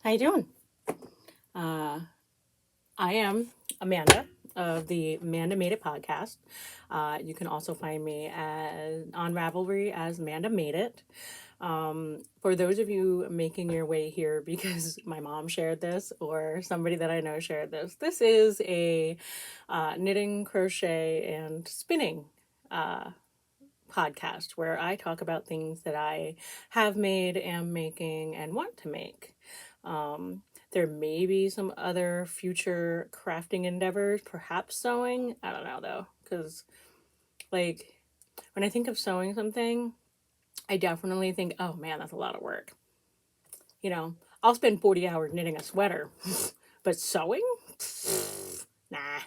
How you doing? I am Amanda of the MandaMadeIt podcast. You can also find me on Ravelry as MandaMadeIt. For those of you making your way here because my mom shared this or somebody that I know shared this is a knitting, crochet, and spinning podcast where I talk about things that I have made, am making, and want to make. There may be some other future crafting endeavors, perhaps sewing. I don't know though, because like when I think of sewing something, I definitely think, oh man, that's a lot of work. You know, I'll spend 40 hours knitting a sweater, but sewing? Nah.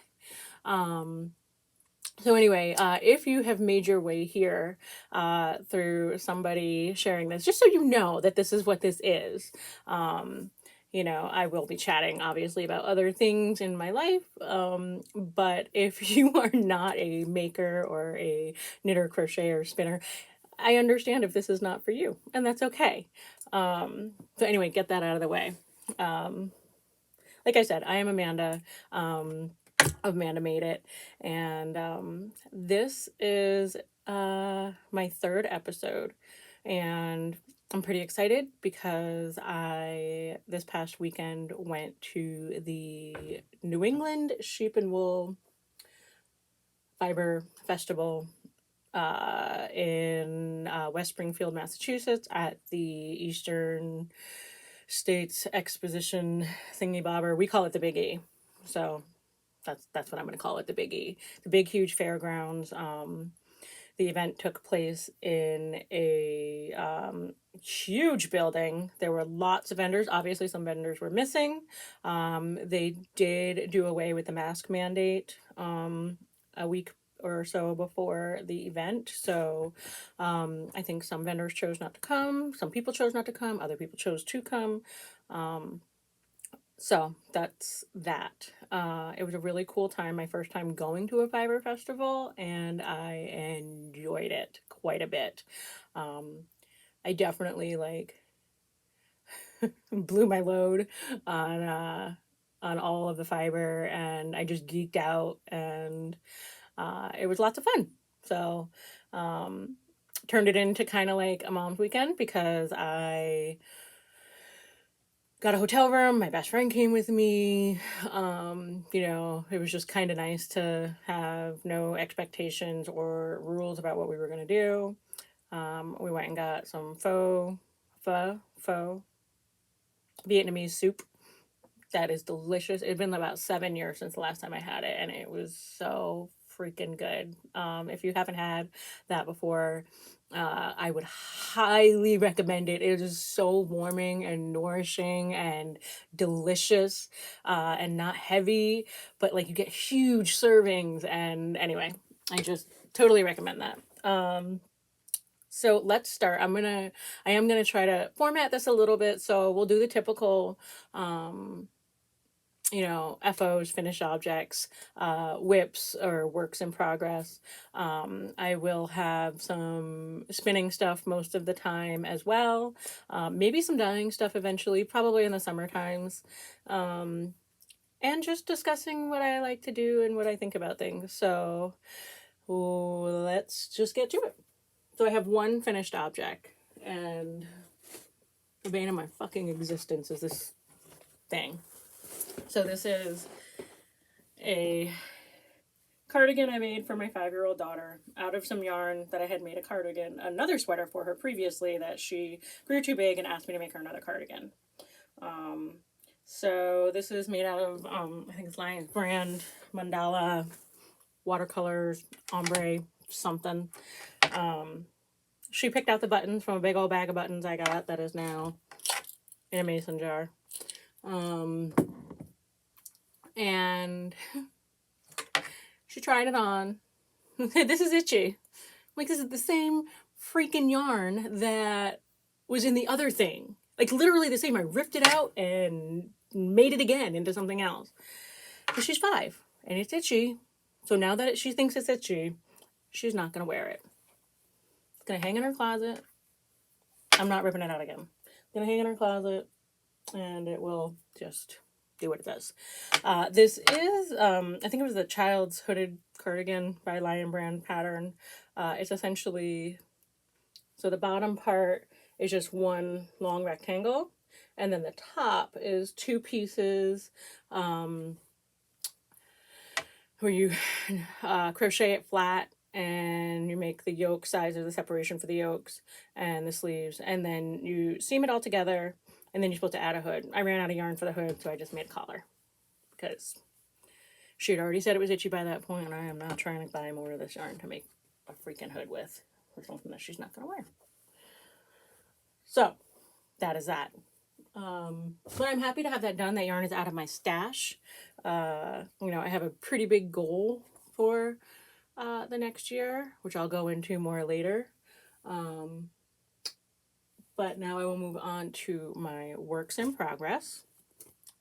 So anyway, if you have made your way here through somebody sharing this, just so you know that this is what this is, I will be chatting obviously about other things in my life. But if you are not a maker or a knitter, crocheter, spinner, I understand if this is not for you, and that's okay. So anyway, get that out of the way. Like I said, I am Amanda. Of MandaMadeIt, and this is my third episode, and I'm pretty excited because I this past weekend went to the New England Sheep and Wool Fiber Festival in West Springfield, Massachusetts, at the Eastern States Exposition thingy bobber. We call it the Big E, so that's what I'm going to call it, the Big E, the big huge fairgrounds. The event took place in a huge building. There were lots of vendors. Obviously, some vendors were missing. They did do away with the mask mandate a week or so before the event. So I think some vendors chose not to come. Some people chose not to come. Other people chose to come. So that's that. It was a really cool time. My first time going to a fiber festival, and I enjoyed it quite a bit. I definitely blew my load on all of the fiber, and I just geeked out, and it was lots of fun. So turned it into kind of like a mom's weekend because I got a hotel room. My best friend came with me. It was just kind of nice to have no expectations or rules about what we were going to do. We went and got some pho Vietnamese soup. That is delicious. It's been about 7 years since the last time I had it, and it was so freaking good. If you haven't had that before, I would highly recommend it. It is so warming and nourishing and delicious, and not heavy, but like you get huge servings. And anyway, I just totally recommend that. So let's start. I am gonna try to format this a little bit. So we'll do the typical, FOs, finished objects, whips or works in progress. I will have some spinning stuff most of the time as well. Maybe some dyeing stuff eventually, probably in the summer times. And just discussing what I like to do and what I think about things. So let's just get to it. So I have one finished object, and the bane of my fucking existence is this thing. So this is a cardigan I made for my 5-year-old daughter out of some yarn that I had made another sweater for her previously that she grew too big and asked me to make her another cardigan. So this is made out of, I think it's Lion's brand, mandala, watercolors, ombre, something. She picked out the buttons from a big old bag of buttons I got that is now in a mason jar. And she tried it on. This is itchy. Like, this is the same freaking yarn that was in the other thing. Like, literally the same. I ripped it out and made it again into something else. But she's 5, and it's itchy. So now that she thinks it's itchy, she's not going to wear it. It's going to hang in her closet. I'm not ripping it out again. It's going to hang in her closet. and it will just do what it does. This is, I think it was the Child's Hooded Cardigan by Lion Brand pattern. It's essentially, so the bottom part is just one long rectangle, and then the top is two pieces where you crochet it flat, and you make the yoke size of the separation for the yokes and the sleeves, and then you seam it all together, and then you're supposed to add a hood. I ran out of yarn for the hood, so I just made a collar because she had already said it was itchy by that point, and I am not trying to buy more of this yarn to make a freaking hood with or something that she's not going to wear. So that is that. But I'm happy to have that done. That yarn is out of my stash. You know, I have a pretty big goal for the next year, which I'll go into more later. But now I will move on to my works in progress,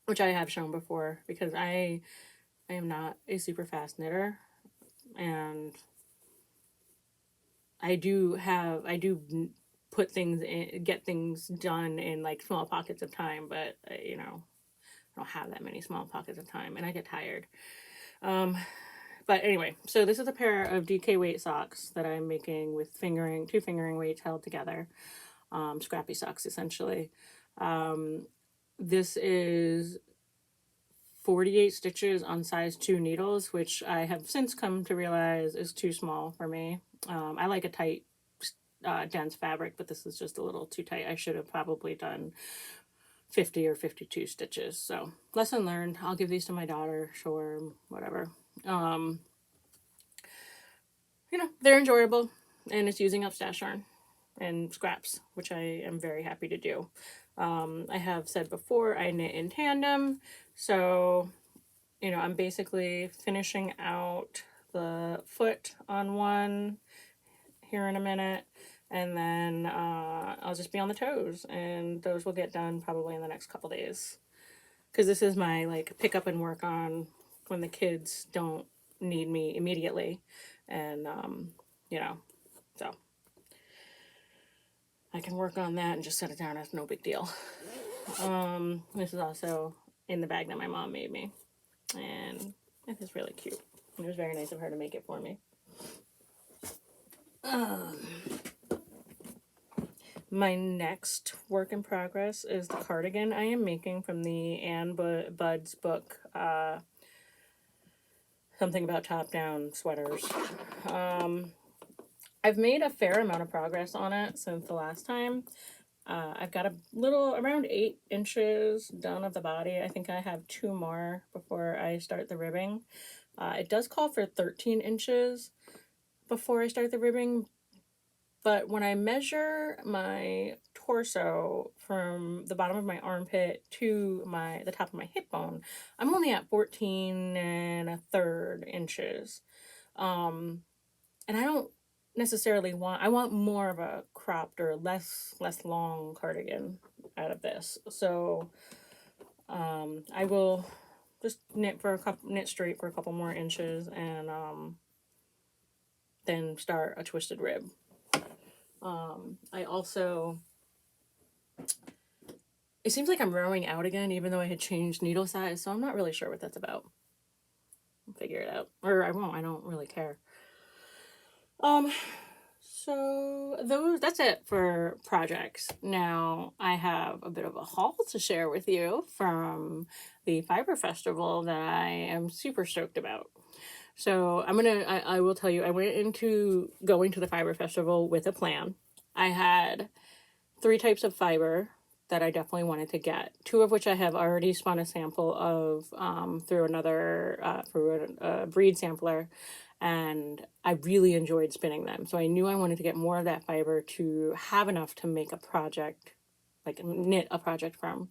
which I have shown before because I am not a super fast knitter, and I do put things in, get things done in like small pockets of time, but you know, I don't have that many small pockets of time, and I get tired. But anyway, so this is a pair of DK weight socks that I'm making with two fingering weights held together. Scrappy socks, essentially. This is 48 stitches on size 2 needles, which I have since come to realize is too small for me. I like a tight, dense fabric, but this is just a little too tight. I should have probably done 50 or 52 stitches. So lesson learned. I'll give these to my daughter, sure, whatever. You know, they're enjoyable, and it's using up stash yarn and scraps, which I am very happy to do. I have said before, I knit in tandem, so, you know, I'm basically finishing out the foot on one here in a minute, and then I'll just be on the toes, and those will get done probably in the next couple days. Because this is my, like, pick up and work on when the kids don't need me immediately, and, you know, so I can work on that and just set it down as no big deal. This is also in the bag that my mom made me, and it is really cute. It was very nice of her to make it for me. My next work in progress is the cardigan I am making from the Ann Bud's book, something about top-down sweaters. I've made a fair amount of progress on it since the last time. I've got a little, around 8 inches done of the body. I think I have 2 more before I start the ribbing. It does call for 13 inches before I start the ribbing, but when I measure my torso from the bottom of my armpit to the top of my hip bone, I'm only at 14 1/3 inches. And I don't necessarily I want more of a cropped or less long cardigan out of this. So I will just knit straight for a couple more inches, and then start a twisted rib. I also, it seems like I'm rowing out again, even though I had changed needle size, so I'm not really sure what that's about. I'll figure it out, or I won't. I don't really care. So that's it for projects. Now I have a bit of a haul to share with you from the Fiber Festival that I am super stoked about. So I will tell you, I went into going to the Fiber Festival with a plan. I had 3 types of fiber that I definitely wanted to get, 2 of which I have already spun a sample of through a Braid sampler, and I really enjoyed spinning them. So I knew I wanted to get more of that fiber to have enough to make a project, like knit a project from.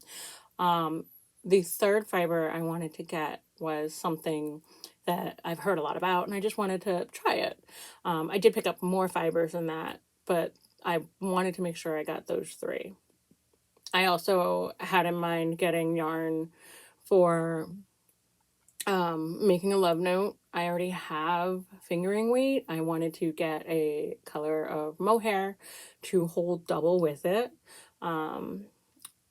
The third fiber I wanted to get was something that I've heard a lot about, and I just wanted to try it. I did pick up more fibers than that, but I wanted to make sure I got those 3. I also had in mind getting yarn for making a love note. I already have fingering weight. I wanted to get a color of mohair to hold double with it.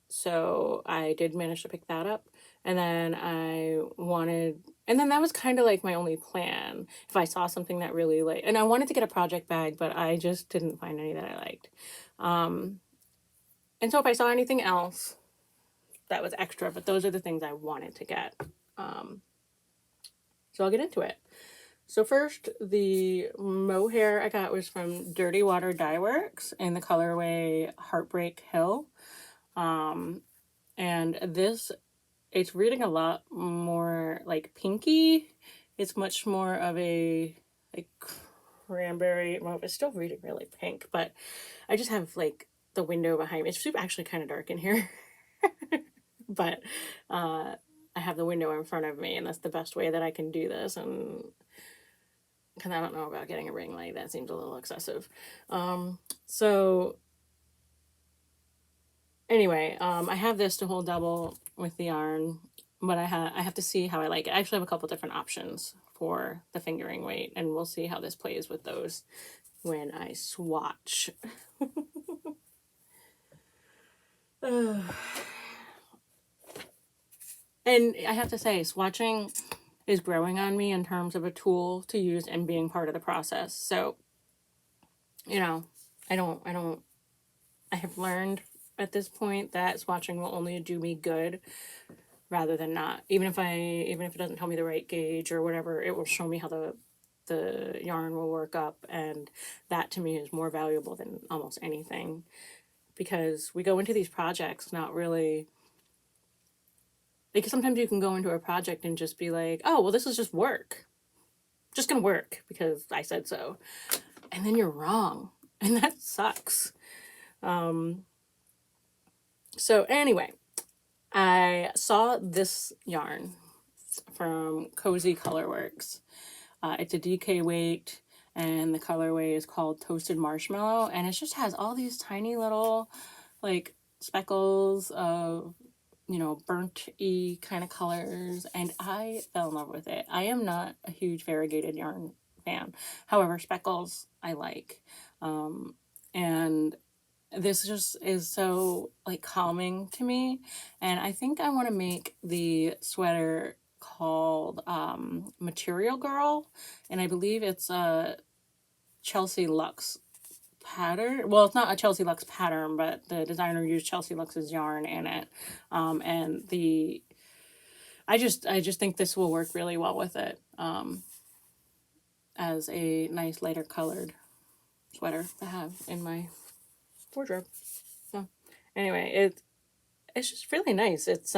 So I did manage to pick that up. And then and then that was kind of like my only plan. If I saw something that really like, and I wanted to get a project bag, but I just didn't find any that I liked. And so if I saw anything else that was extra, but those are the things I wanted to get. So I'll get into it. So first, the mohair I got was from Dirty Water Dye Works in the colorway Heartbreak Hill. And this, it's reading a lot more like pinky. It's much more of a like cranberry. Well, it's still reading really pink, but I just have like the window behind me. It's actually kind of dark in here. But I have the window in front of me, and that's the best way that I can do this. And because I don't know about getting a ring light, that seems a little excessive. So anyway, I have this to hold double with the yarn, but I have to see how I like it. I actually have a couple different options for the fingering weight, and we'll see how this plays with those when I swatch. And I have to say, swatching is growing on me in terms of a tool to use and being part of the process. So, you know, I have learned at this point that swatching will only do me good rather than not. Even if it doesn't tell me the right gauge or whatever, it will show me how the yarn will work up, and that to me is more valuable than almost anything, because we go into these projects not really, because sometimes you can go into a project and just be like, oh, well, this is just work. Just gonna work because I said so. And then you're wrong. And that sucks. So anyway, I saw this yarn from Cozy Colorworks. It's a DK weight, and the colorway is called Toasted Marshmallow, and it just has all these tiny little like speckles of, you know, burnt-y kind of colors, and I fell in love with it. I am not a huge variegated yarn fan. However, speckles I like. And this just is so like calming to me, and I think I want to make the sweater called Material Girl, and I believe it's a Chelsea Luxe pattern. Well, it's not a Chelsea Luxe pattern, but the designer used Chelsea Luxe's yarn in it. And I just think this will work really well with it, as a nice lighter colored sweater to have in my wardrobe. So anyway, it's just really nice. It's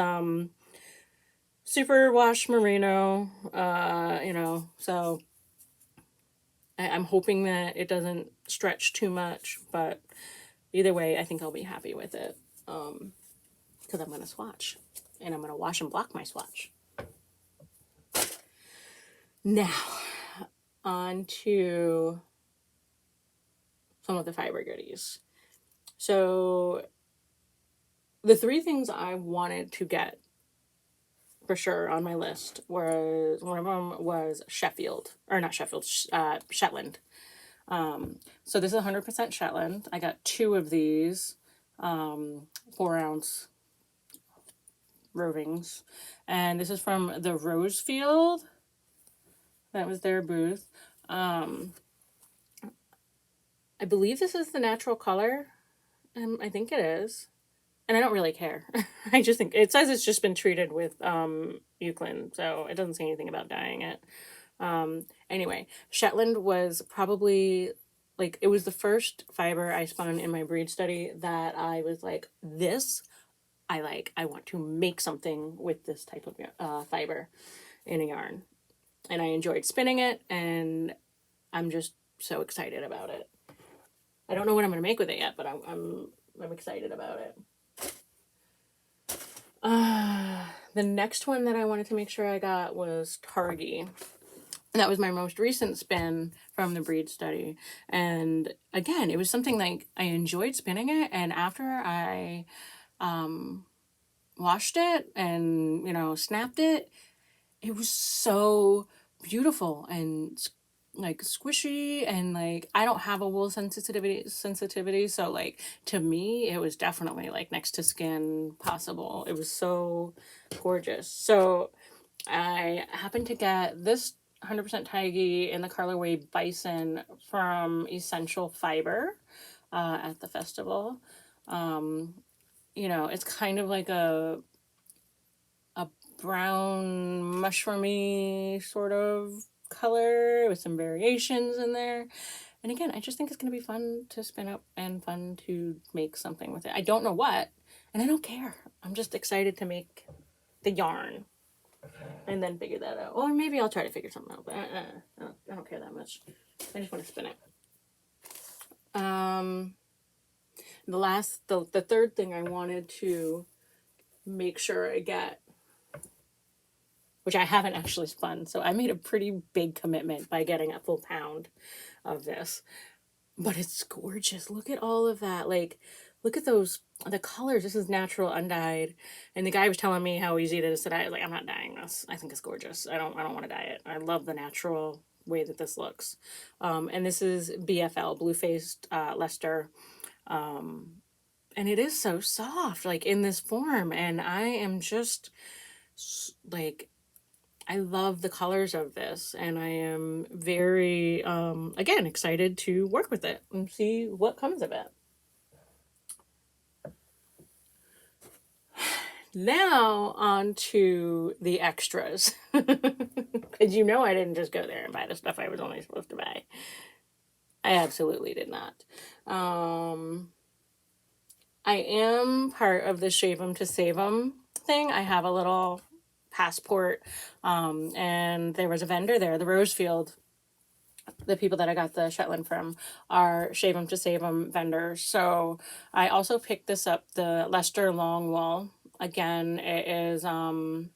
super wash merino, you know, so I'm hoping that it doesn't stretch too much, but either way, I think I'll be happy with it, because I'm going to swatch, and I'm going to wash and block my swatch. Now, on to some of the fiber goodies. So, the three things I wanted to get for sure on my list was, one of them was Sheffield, or not Sheffield, Shetland. So this is 100% Shetland. I got 2 of these 4-ounce rovings, and this is from the Rosefield. That was their booth. I believe this is the natural color. I think it is. And I don't really care. I just think it says it's just been treated with Euclid, so it doesn't say anything about dyeing it. Anyway, Shetland was probably like, it was the first fiber I spun in my Braid study that I was like, this I like. I want to make something with this type of fiber in a yarn. And I enjoyed spinning it, and I'm just so excited about it. I don't know what I'm going to make with it yet, but I'm excited about it. The next one that I wanted to make sure I got was Targi. That was my most recent spin from the Braid study. And again, it was something like I enjoyed spinning it, and after I washed it and, you know, snapped it, it was so beautiful and like squishy, and like I don't have a wool sensitivity, so like to me it was definitely like next to skin possible. It was so gorgeous. So I happened to get this 100% Taigi in the colorway Bison from Essential Fiber at the festival. You know, it's kind of like a brown mushroomy sort of color with some variations in there. And again, I just think it's going to be fun to spin up and fun to make something with it. I don't know what, and I don't care. I'm just excited to make the yarn and then figure that out. Or maybe I'll try to figure something out, but I don't care that much. I just want to spin it. The third thing I wanted to make sure I get, which I haven't actually spun, so I made a pretty big commitment by getting a full pound of this. But it's gorgeous. Look at all of that. Like, look at those, the colors. This is natural undyed. And the guy was telling me how easy it is to dye. I was like, I'm not dyeing this. I think it's gorgeous. I don't want to dye it. I love the natural way that this looks. And this is BFL, Blue-Faced Leicester. And it is so soft, like in this form. And I am just like, I love the colors of this, and I am very, again, excited to work with it and see what comes of it. Now on to the extras, because you know I didn't just go there and buy the stuff I was only supposed to buy. I absolutely did not. I am part of the Shave 'em to Save 'em thing. I have a little passport, and there was a vendor there, the Rosefield. The people that I got the Shetland from are Shave 'em to Save 'em vendors. So I also picked this up, the Leicester Long Wool. Again, it is 4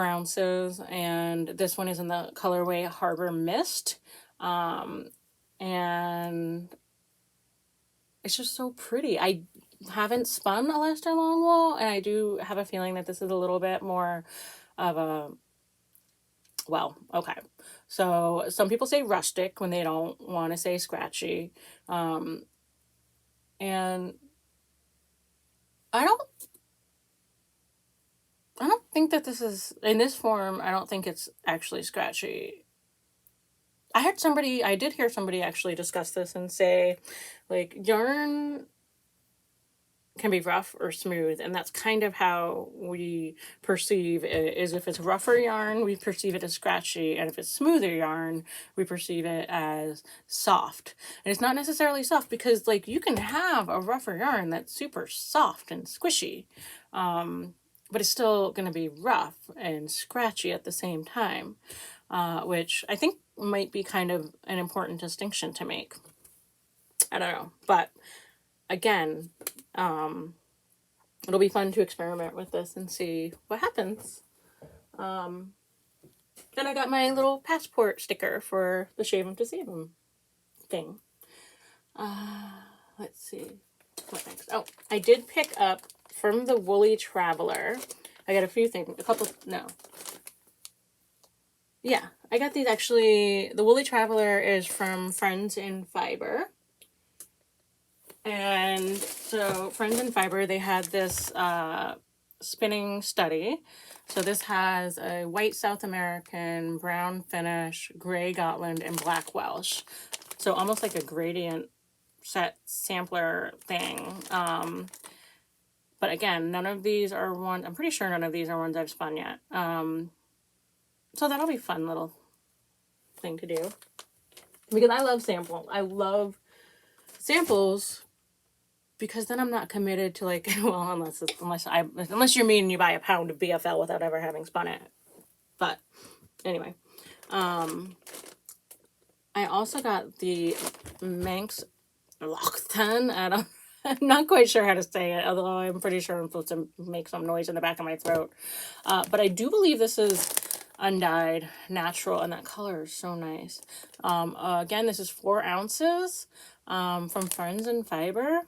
ounces, and this one is in the colorway Harbor Mist. And it's just so pretty. I haven't spun a Leicester Long Wool, and I do have a feeling that this is a little bit more of a, well, okay. So some people say rustic when they don't want to say scratchy. And I don't think that this is, in this form, I don't think it's actually scratchy. I did hear somebody actually discuss this and say, like, yarn can be rough or smooth, and that's kind of how we perceive it. Is if it's rougher yarn, we perceive it as scratchy, and if it's smoother yarn, we perceive it as soft. And it's not necessarily soft, because like you can have a rougher yarn that's super soft and squishy, but it's still going to be rough and scratchy at the same time, which I think might be kind of an important distinction to make. I don't know, but again, it'll be fun to experiment with this and see what happens. And I got my little passport sticker for the Shave 'em to Save 'em thing. Let's see what next. Oh, I did pick up from the Woolly Traveler. I got a few things, yeah, I got these actually. The Woolly Traveler is from Friends in Fiber. And so Friends in Fiber, they had this spinning study. So this has a white South American, brown Finnish, gray Gotland, and black Welsh. So almost like a gradient set sampler thing. But again, none of these are ones, I'm pretty sure none of these are ones I've spun yet. So that'll be a fun little thing to do. Because I love samples, because then I'm not committed to, like, well, unless you're me and you buy a pound of BFL without ever having spun it. But anyway, I also got the Manx Lockton. I'm not quite sure how to say it, although I'm pretty sure I'm supposed to make some noise in the back of my throat. But I do believe this is Undyed Natural, and that color is so nice. Again, this is 4 ounces from Friends in Fiber.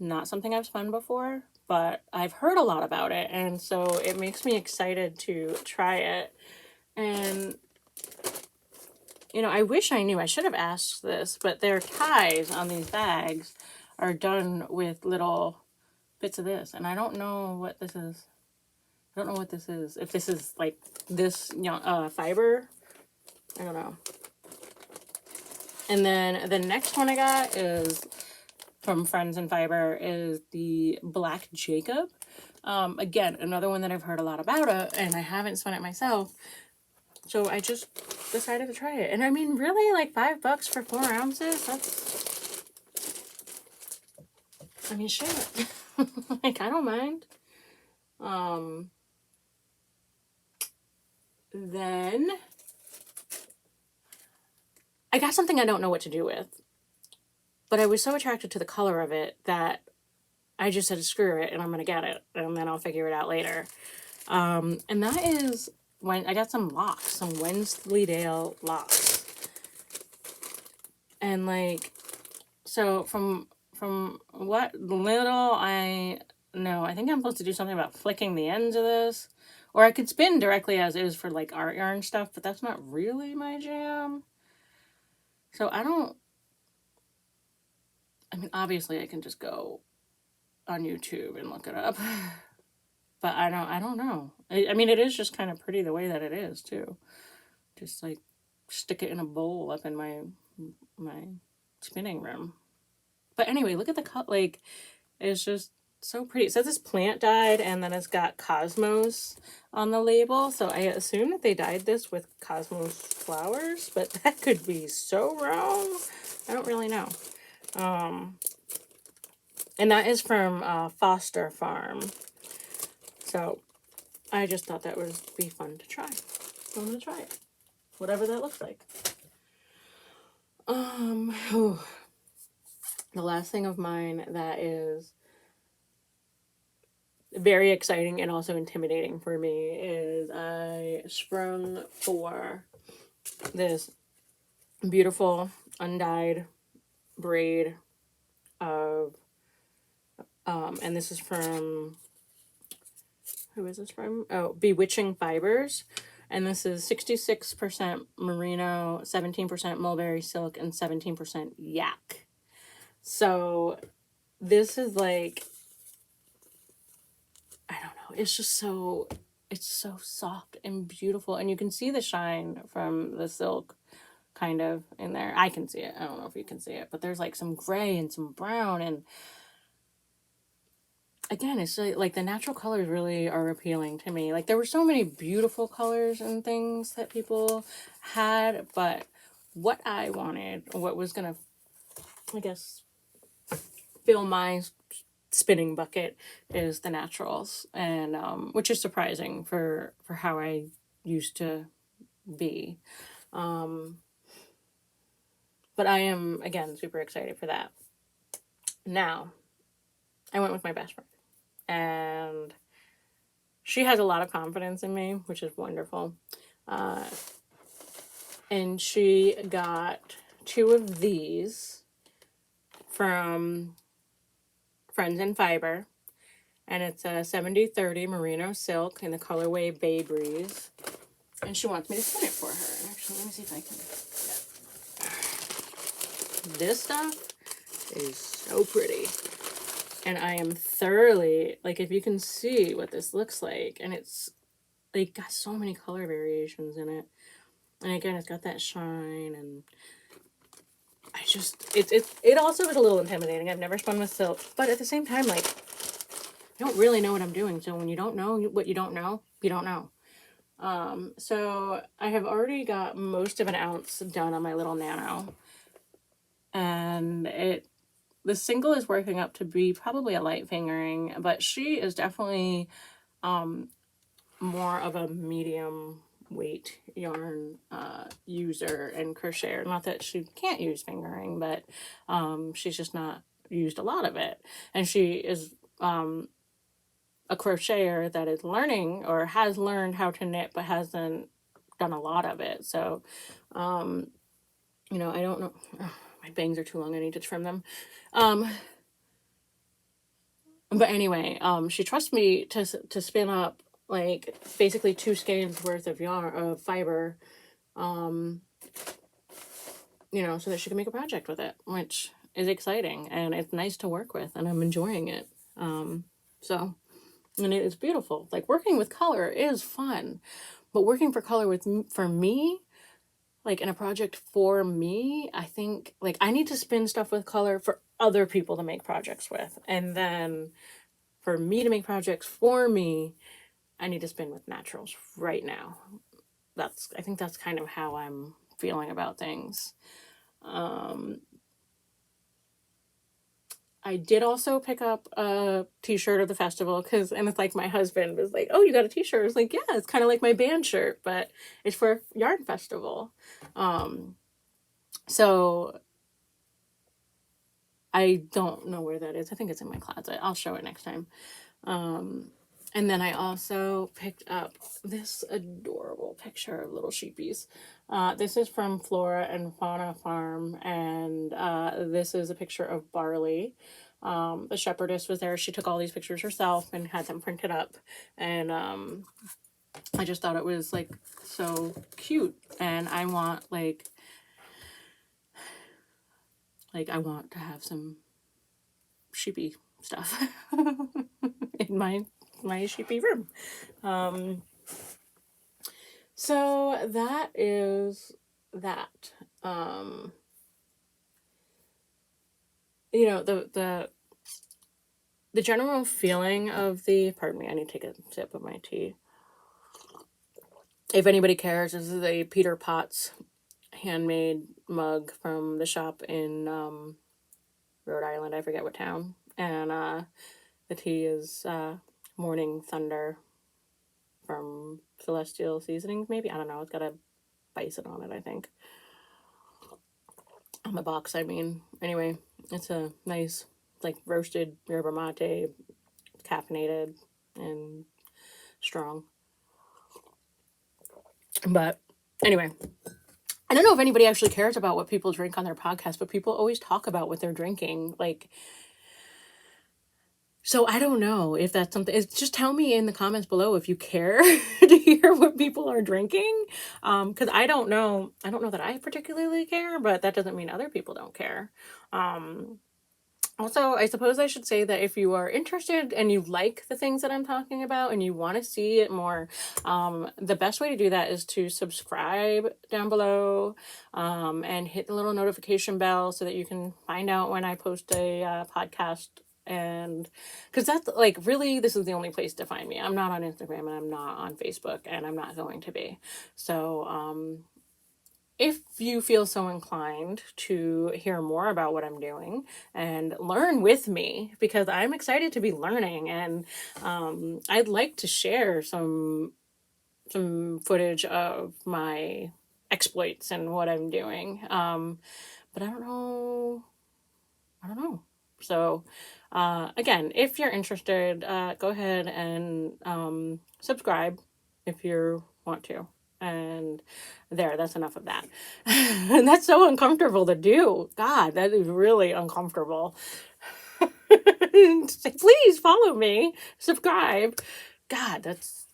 Not something I've spun before, but I've heard a lot about it, and so it makes me excited to try it. And You know, I wish I knew. I should have asked this, but their ties on these bags are done with little bits of this. And I don't know what this is. I don't know what this is. If this is like this, you know, fiber. I don't know. And then the next one I got is from Friends and Fiber is the Black Jacob. Again, another one that I've heard a lot about and I haven't spun it myself. So I just decided to try it. And I mean, really, like $5 for 4 ounces? That's, I mean, shit. Like, I don't mind. Then I got something I don't know what to do with. But I was so attracted to the color of it that I just said, screw it, and I'm going to get it. And then I'll figure it out later. And that is when I got some locks, some Wensleydale locks. And like, so from what little I know, I think I'm supposed to do something about flicking the ends of this. Or I could spin directly as is for like art yarn stuff, but that's not really my jam. So I mean, obviously I can just go on YouTube and look it up. But I don't know. I mean, it is just kind of pretty the way that it is, too. Just, like, stick it in a bowl up in my spinning room. But anyway, look at the cut. Like, it's just so pretty. It says it's plant dyed, and then it's got Cosmos on the label. So I assume that they dyed this with Cosmos flowers, but that could be so wrong. I don't really know. And that is from Foster Farm. So I just thought that would be fun to try. So I'm going to try it. Whatever that looks like. The last thing of mine that is very exciting and also intimidating for me is I sprung for this beautiful undyed braid of, and this is from, who is this from? Oh, Bewitching Fibers. And this is 66% merino, 17% mulberry silk, and 17% yak. So this is like, I don't know, it's just so, it's so soft and beautiful. And you can see the shine from the silk kind of in there. I can see it. I don't know if you can see it, but there's like some gray and some brown. And again, it's like the natural colors really are appealing to me. Like, there were so many beautiful colors and things that people had, but what I wanted, what was gonna, I guess, fill my spinning bucket is the naturals, and which is surprising for how I used to be. But I am, again, super excited for that. Now, I went with my best friend. And she has a lot of confidence in me, which is wonderful. And she got 2 of these from Friends and Fiber. And it's a 70-30 merino silk in the colorway Bay Breeze. And she wants me to spin it for her. Actually, let me see if I can. This stuff is so pretty. And I am thoroughly, like, if you can see what this looks like, and it's, like, got so many color variations in it. And again, it's got that shine, and I just, it also is a little intimidating. I've never spun with silk, but at the same time, like, I don't really know what I'm doing. So when you don't know what you don't know, you don't know. So I have already got most of an ounce done on my little Nano. And the single is working up to be probably a light fingering, but she is definitely more of a medium weight yarn user and crocheter. Not that she can't use fingering, but she's just not used a lot of it. And she is a crocheter that is learning or has learned how to knit, but hasn't done a lot of it. So, you know, I don't know. Oh, my bangs are too long. I need to trim them. But anyway, she trusts me to spin up like basically 2 skeins worth of yarn of fiber you know, so that she can make a project with it, which is exciting and it's nice to work with and I'm enjoying it. So, and it is beautiful. Like working with color is fun, but working for color for me, like in a project for me, I think like I need to spin stuff with color for other people to make projects with. And then for me to make projects for me, I need to spin with naturals right now. I think that's kind of how I'm feeling about things. I did also pick up a t-shirt of the festival and it's like my husband was like, oh, you got a t-shirt? I was like, yeah, it's kind of like my band shirt, but it's for a yarn festival. So I don't know where that is. I think it's in my closet. I'll show it next time. And then I also picked up this adorable picture of little sheepies. This is from Flora and Fauna Farm, and this is a picture of Barley. The shepherdess was there. She took all these pictures herself and had them printed up. And I just thought it was like so cute. And I want I want to have some sheepy stuff in my sheepy room. So that is that. You know, the general feeling of pardon me, I need to take a sip of my tea. If anybody cares, this is a Peter Potts handmade mug from the shop in Rhode Island. I forget what town. And the tea is Morning Thunder from Celestial Seasonings, maybe? I don't know. It's got a bison on it, I think. On the box, I mean. Anyway, it's a nice, like, roasted yerba mate, caffeinated and strong. But anyway, I don't know if anybody actually cares about what people drink on their podcast, but people always talk about what they're drinking. Like, so I don't know if that's something. Just tell me in the comments below if you care to hear what people are drinking. Because I don't know. I don't know that I particularly care, but that doesn't mean other people don't care. Also, I suppose I should say that if you are interested and you like the things that I'm talking about and you want to see it more, the best way to do that is to subscribe down below and hit the little notification bell so that you can find out when I post a podcast. And because that's like really, this is the only place to find me. I'm not on Instagram and I'm not on Facebook and I'm not going to be. So, if you feel so inclined to hear more about what I'm doing and learn with me, because I'm excited to be learning and I'd like to share some footage of my exploits and what I'm doing. But I don't know. So again, if you're interested, go ahead and subscribe if you want to. And that's enough of that. And that's so uncomfortable to do. God, that is really uncomfortable. Please follow me, subscribe. God, that's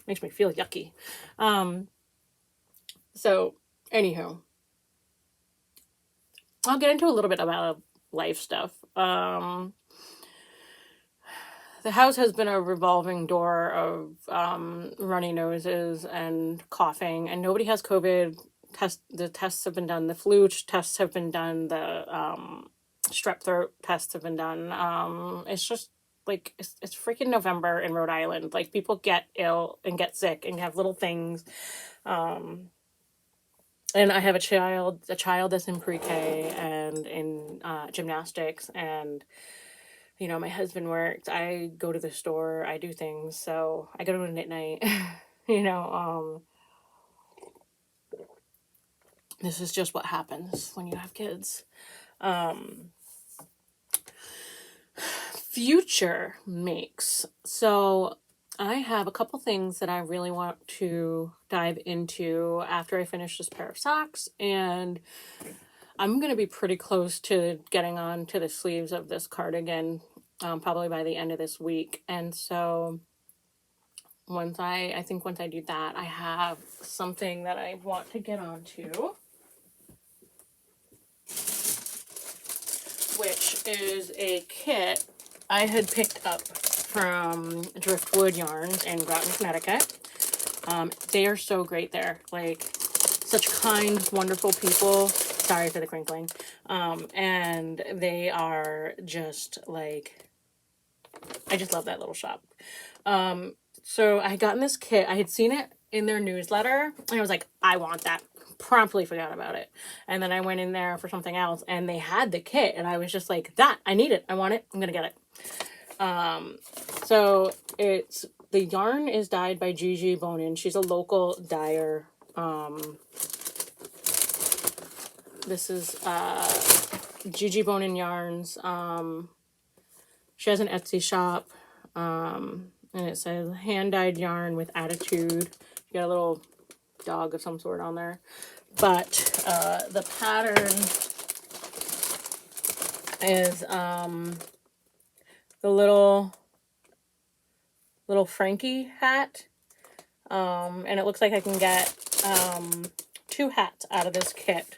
makes me feel yucky. So anywho, I'll get into a little bit about life stuff. The house has been a revolving door of runny noses and coughing, and nobody has COVID. The tests have been done. The flu tests have been done. The strep throat tests have been done. It's just like it's freaking November in Rhode Island. Like people get ill and get sick and have little things. And I have a child that's in pre-K and in gymnastics, and you know, my husband works, I go to the store, I do things, so I go to a knit night, you know, this is just what happens when you have kids. Future makes. So I have a couple things that I really want to dive into after I finish this pair of socks, and I'm going to be pretty close to getting on to the sleeves of this cardigan, probably by the end of this week. And so I think once I do that, I have something that I want to get onto, which is a kit I had picked up from Driftwood Yarns in Groton, Connecticut. They are so great there. Like, such kind, wonderful people. Sorry for the crinkling. And they are just like, I just love that little shop. So I had gotten this kit. I had seen it in their newsletter, and I was like, I want that. Promptly forgot about it. And then I went in there for something else, and they had the kit, and I was just like, I need it. I want it. I'm going to get it. So the yarn is dyed by Gigi Bonin. She's a local dyer. This is Gigi Bonin Yarns. She has an Etsy shop. And it says hand-dyed yarn with attitude. You got a little dog of some sort on there. But the pattern is the little Frankie hat. And it looks like I can get 2 hats out of this kit.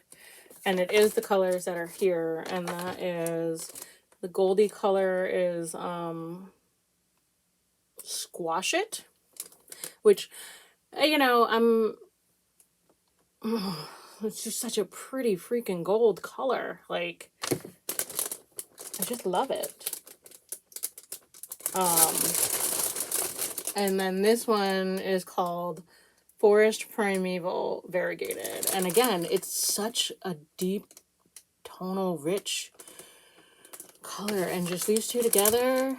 And it is the colors that are here. And that is, the Goldie color is Squash It. Which, you know, it's just such a pretty freaking gold color. Like, I just love it. And then this one is called Forest Primeval Variegated. And again, it's such a deep, tonal, rich color. And just these two together,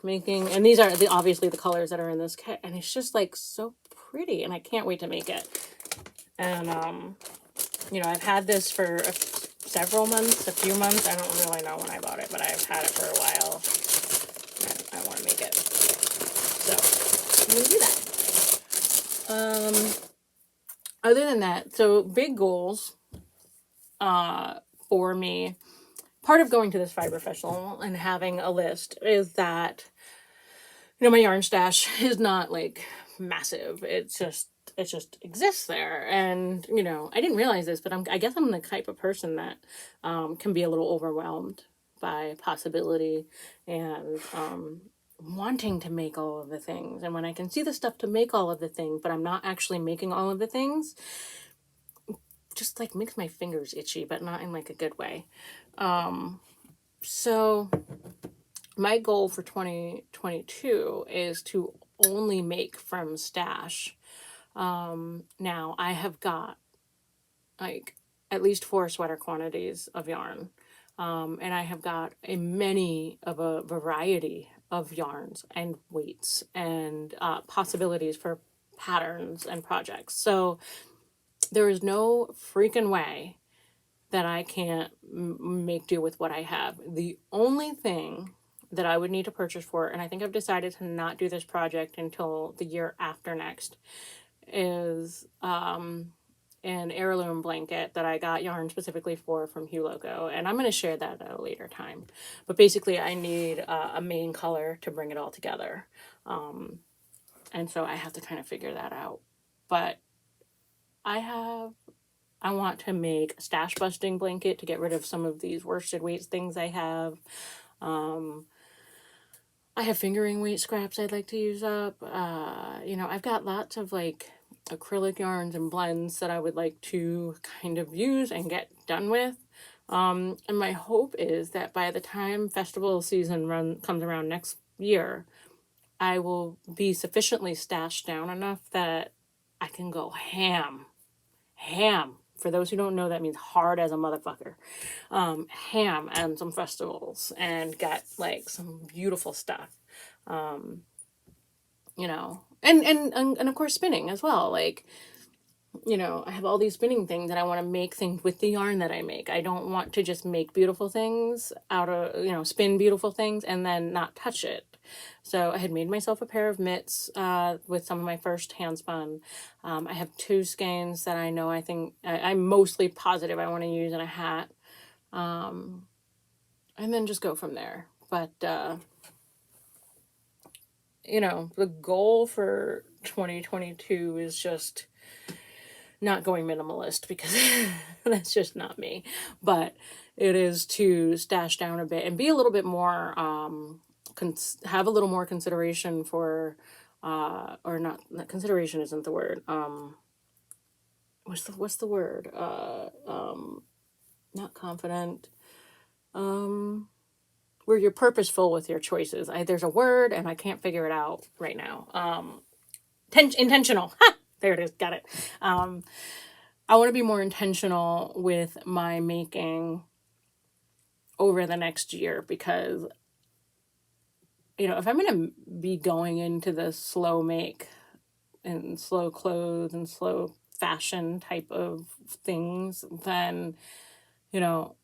and these are obviously the colors that are in this kit. And it's just like so pretty. And I can't wait to make it. And, you know, I've had this for several months, a few months. I don't really know when I bought it, but I've had it for a while. And I want to make it. So, I'm going to do that. Other than that, so big goals for me. Part of going to this fiber festival and having a list is that, you know, my yarn stash is not like massive. It just exists there. And, you know, I didn't realize this, but I guess I'm the type of person that can be a little overwhelmed by possibility and wanting to make all of the things. And when I can see the stuff to make all of the things, but I'm not actually making all of the things, just like makes my fingers itchy, but not in like a good way. So my goal for 2022 is to only make from stash. Now I have got like at least 4 sweater quantities of yarn. And I have got a variety of yarns and weights and possibilities for patterns and projects. So there is no freaking way that I can't make do with what I have. The only thing that I would need to purchase for, and I think I've decided to not do this project until the year after next, is an heirloom blanket that I got yarn specifically from Hue Loco, and I'm going to share that at a later time. But basically I need a main color to bring it all together. And so I have to kind of figure that out. But I want to make a stash busting blanket to get rid of some of these worsted weights things I have. I have fingering weight scraps I'd like to use up. You know, I've got lots of like acrylic yarns and blends that I would like to kind of use and get done with. And my hope is that by the time festival season comes around next year, I will be sufficiently stashed down enough that I can go ham. For those who don't know, that means hard as a motherfucker. Ham and some festivals and get like some beautiful stuff. You know, and of course spinning as well. Like, you know, I have all these spinning things and I want to make things with the yarn that I make. I don't want to just make beautiful things out of, you know, spin beautiful things and then not touch it. So I had made myself a pair of mitts with some of my first hand spun. I have 2 skeins that I know I'm mostly positive I want to use in a hat. And then just go from there. But you know, the goal for 2022 is just not going minimalist because that's just not me. But it is to stash down a bit and be a little bit more, have a little more consideration for, or not consideration isn't the word. What's the word? Not confident. Where you're purposeful with your choices. There's a word and I can't figure it out right now. Intentional. Ha! There it is. Got it. I want to be more intentional with my making over the next year because, you know, if I'm going to be going into the slow make and slow clothes and slow fashion type of things, then, you know,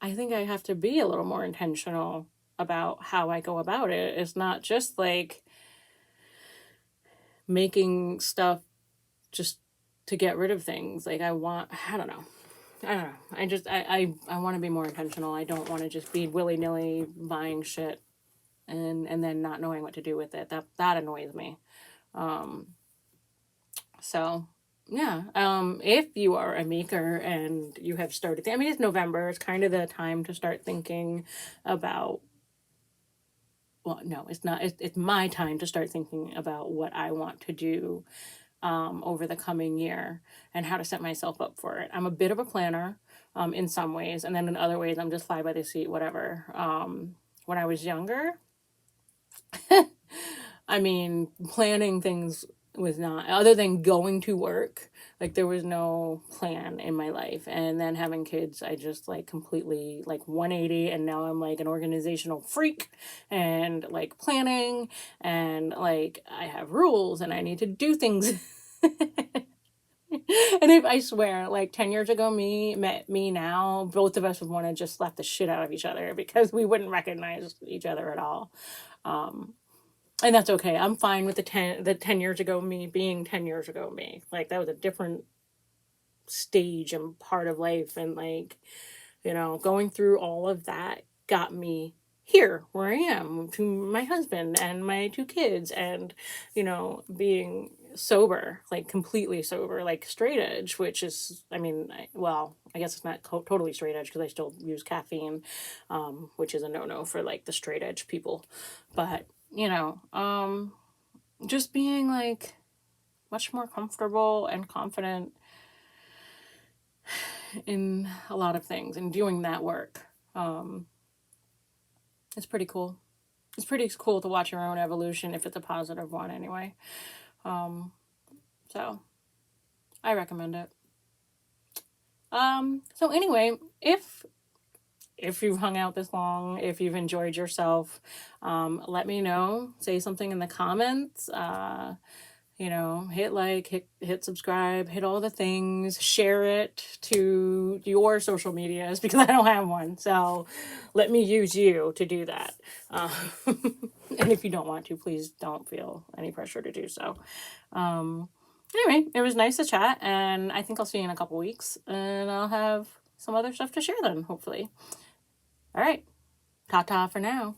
I think I have to be a little more intentional about how I go about it. It's not just like making stuff just to get rid of things. Like I don't know. I want to be more intentional. I don't want to just be willy-nilly buying shit and then not knowing what to do with it. That annoys me. So yeah. If you are a maker and you have started, I mean, it's November. It's kind of the time to start thinking about, well, no, it's not. It's my time to start thinking about what I want to do over the coming year and how to set myself up for it. I'm a bit of a planner in some ways, and then in other ways, I'm just fly by the seat, whatever. When I was younger, I mean, planning things was not, other than going to work, like there was no plan in my life. And then having kids, I just like completely like 180, and now I'm like an organizational freak and like planning and like I have rules and I need to do things. And if I swear, like 10 years ago, met me now, both of us would want to just slap the shit out of each other because we wouldn't recognize each other at all. And that's okay. I'm fine with the 10 years ago me being 10 years ago me. Like that was a different stage and part of life. And like, you know, going through all of that got me here where I am to my husband and my 2 kids and, you know, being sober, like completely sober, like straight edge, which is, I mean, I guess it's not totally straight edge because I still use caffeine, which is a no-no for like the straight edge people. But, you know, just being like much more comfortable and confident in a lot of things and doing that work. It's pretty cool. It's pretty cool to watch your own evolution if it's a positive one anyway. So I recommend it. So anyway, if you've hung out this long, if you've enjoyed yourself, let me know. Say something in the comments. You know, hit like, hit subscribe, hit all the things, share it to your social medias because I don't have one. So let me use you to do that. And if you don't want to, please don't feel any pressure to do so. Anyway, it was nice to chat, and I think I'll see you in a couple weeks, and I'll have some other stuff to share then, hopefully. All right. Ta-ta for now.